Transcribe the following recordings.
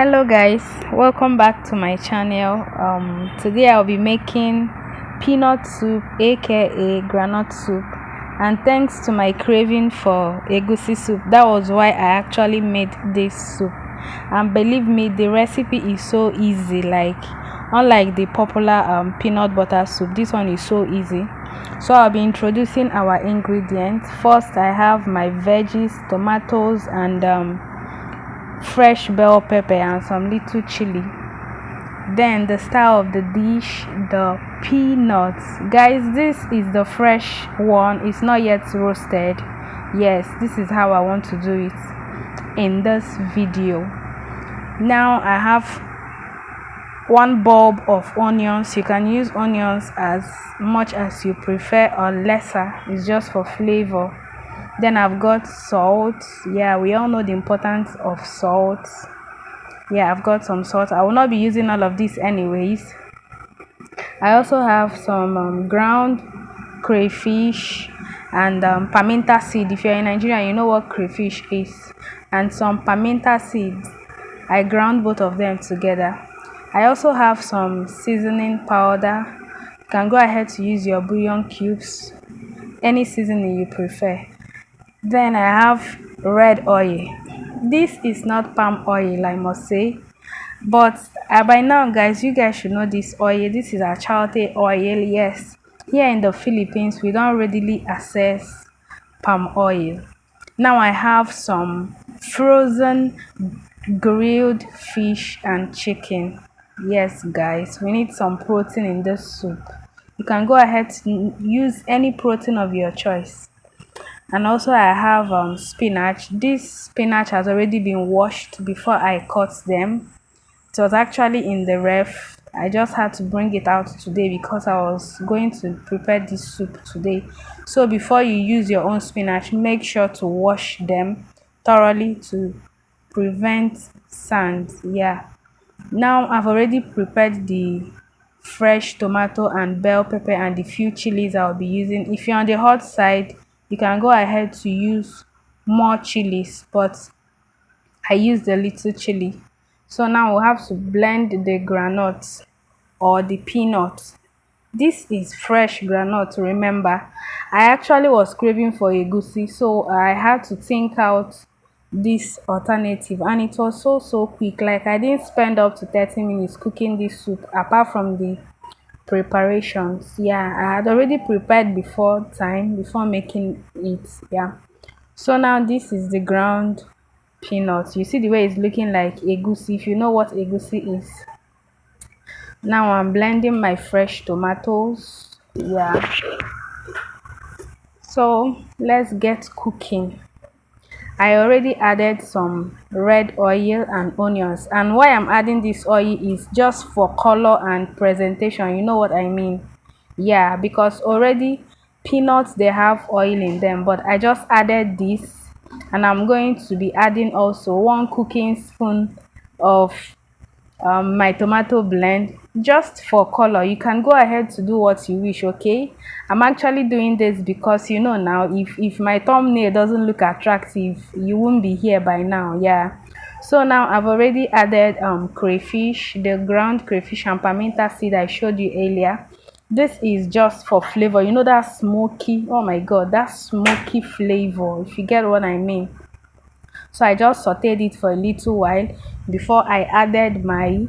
Hello guys, welcome back to my channel. Today I'll be making peanut soup, aka granite soup, and thanks to my craving for egusi soup, that was why I actually made this soup. And believe me, the recipe is so easy. Like unlike the popular peanut butter soup, this one is so easy. So I'll be introducing our ingredients. First, I have my veggies, tomatoes, and fresh bell pepper and some little chili. Then the style of the dish, the peanuts. Guys, this is the fresh one, it's not yet roasted. Yes, this is how I want to do it in this video. Now I have one bulb of onions. You can use onions as much as you prefer or lesser, it's just for flavor. Then I've got salt. Yeah, we all know the importance of salt. Yeah, I've got some salt. I will not be using all of this anyways. I also have some ground crayfish and pimenta seed. If you're in Nigeria, you know what crayfish is. And some pimenta seeds. I ground both of them together. I also have some seasoning powder. You can go ahead to use your bouillon cubes, any seasoning you prefer. Then I have red oil. This is not palm oil, I must say, but by now guys, you guys should know this oil. This is a chayote oil. Yes, here in the Philippines we don't readily access palm oil. Now I have some frozen grilled fish and chicken. Yes guys, we need some protein in this soup. You can go ahead to use any protein of your choice. And also I have spinach. This spinach has already been washed before I cut them. It was actually in the ref. I just had to bring it out today because I was going to prepare this soup today. So before you use your own spinach, make sure to wash them thoroughly to prevent sand. Yeah, now I've already prepared the fresh tomato and bell pepper and the few chilies I'll be using. If you're on the hot side, you can go ahead to use more chilies, but I used a little chili. So now we'll have to blend the granules or the peanuts. This is fresh granite, remember. I actually was craving for egusi, so I had to think out this alternative, and it was so quick. Like I didn't spend up to 30 minutes cooking this soup apart from the preparations. Yeah, I had already prepared before making it. Yeah, so now this is the ground peanuts. You see the way it's looking like egusi. If you know what egusi is. Now I'm blending my fresh tomatoes. Yeah, so let's get cooking. I already added some red oil and onions, and why I'm adding this oil is just for color and presentation. You know what I mean? Yeah, because already peanuts, they have oil in them, but I just added this, and I'm going to be adding also 1 cooking spoon of my tomato blend just for color. You can go ahead to do what you wish. Okay, I'm actually doing this because you know now, if my thumbnail doesn't look attractive, you won't be here by now. Yeah, so now I've already added crayfish, the ground crayfish and pimenta seed I showed you earlier. This is just for flavor, you know, that smoky, oh my god, that smoky flavor, if you get what I mean. So I just sauteed it for a little while before I added my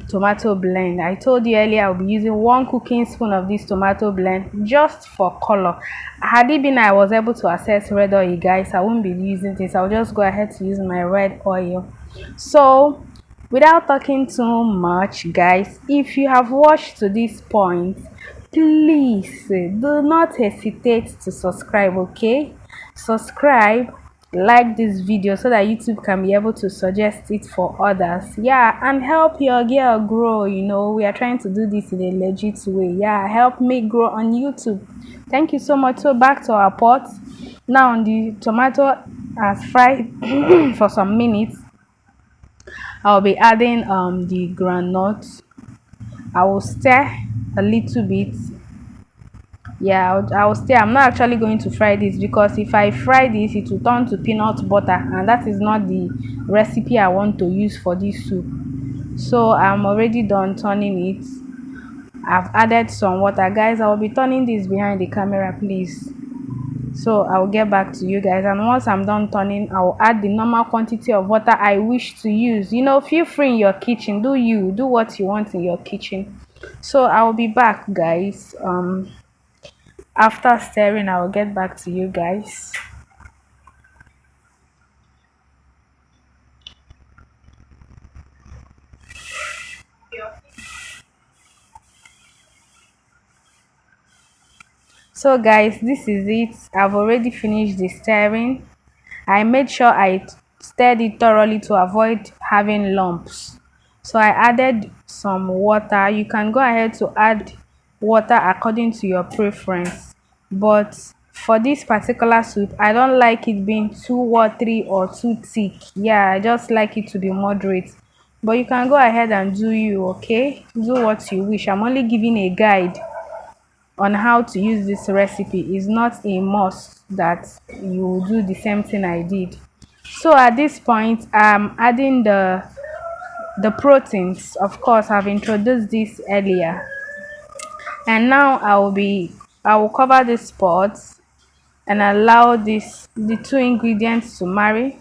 tomato blend. I told you earlier I'll be using 1 cooking spoon of this tomato blend just for color. Had it been I was able to access red oil, guys, I won't be using this. I'll just go ahead to use my red oil. So without talking too much, guys, if you have watched to this point, please do not hesitate to subscribe. Okay, subscribe, like this video so that YouTube can be able to suggest it for others. Yeah, and help your girl grow. You know, we are trying to do this in a legit way. Yeah, help me grow on YouTube. Thank you so much. So back to our pot. Now the tomato has fried for some minutes. I'll be adding the groundnuts. I will stir a little bit. Yeah, I'll stay. I'm not actually going to fry this, because if I fry this it will turn to peanut butter, and that is not the recipe I want to use for this soup. So I'm already done turning it. I've added some water. Guys, I will be turning this behind the camera, please. So I'll get back to you guys, and once I'm done turning, I'll add the normal quantity of water I wish to use. You know, feel free in your kitchen. Do what you want in your kitchen. So I'll be back, guys. After stirring, I'll get back to you guys. So guys, this is it. I've already finished the stirring. I made sure I stirred it thoroughly to avoid having lumps. So I added some water. You can go ahead to add water according to your preference. But for this particular soup, I don't like it being too watery or too thick. Yeah, I just like it to be moderate. But you can go ahead and do you, okay? Do what you wish. I'm only giving a guide on how to use this recipe. Is not a must that you do the same thing I did. So at this point, I'm adding the proteins. Of course, I've introduced this earlier, and now I will cover this pot and allow this the two ingredients to marry,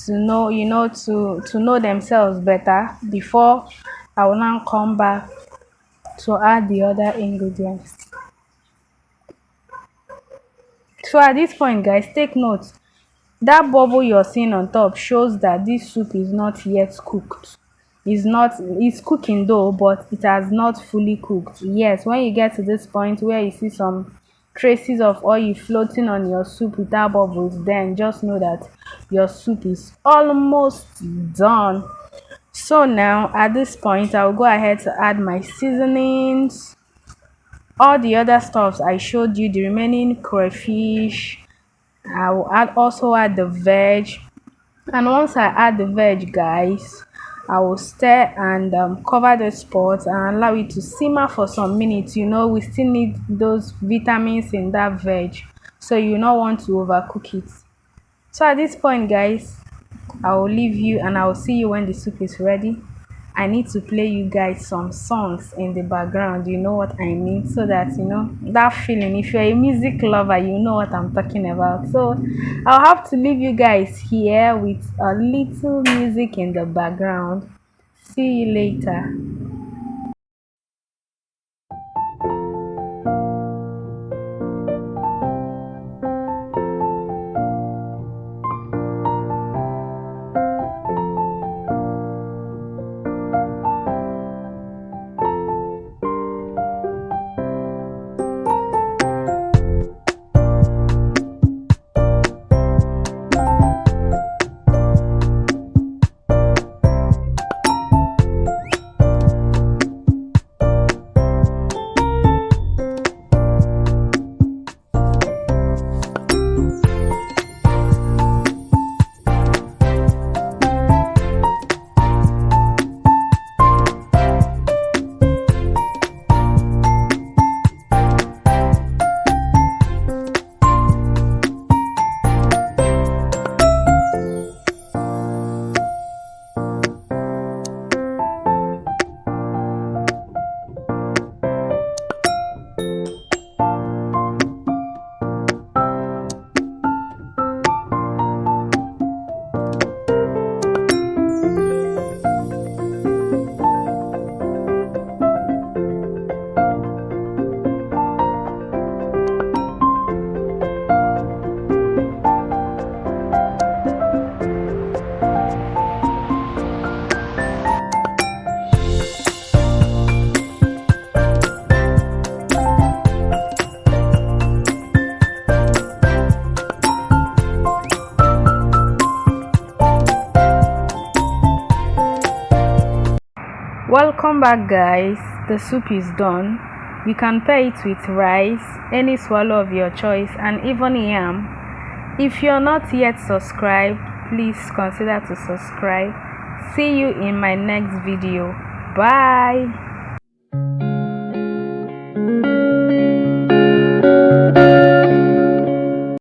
to know, to know themselves better before I will now come back to add the other ingredients. So at this point, guys, take note. That bubble you're seeing on top shows that this soup is not yet cooked. It's cooking though, but it has not fully cooked. Yes, when you get to this point where you see some traces of oil floating on your soup without bubbles, then just know that your soup is almost done. So now at this point, I'll go ahead to add my seasonings, all the other stuffs I showed you, the remaining crayfish. I will also add the veg, and once I add the veg, guys, I will stir and cover the pot and allow it to simmer for some minutes. You know, we still need those vitamins in that veg, so you don't want to overcook it. So at this point, guys, I will leave you and I will see you when the soup is ready. I need to play you guys some songs in the background, you know what I mean, so that you know that feeling. If you're a music lover, you know what I'm talking about. So I'll have to leave you guys here with a little music in the background. See you later. Welcome back, guys. The soup is done. You can pair it with rice, any swallow of your choice, and even yam. If you're not yet subscribed, please consider to subscribe. See you in my next video. Bye.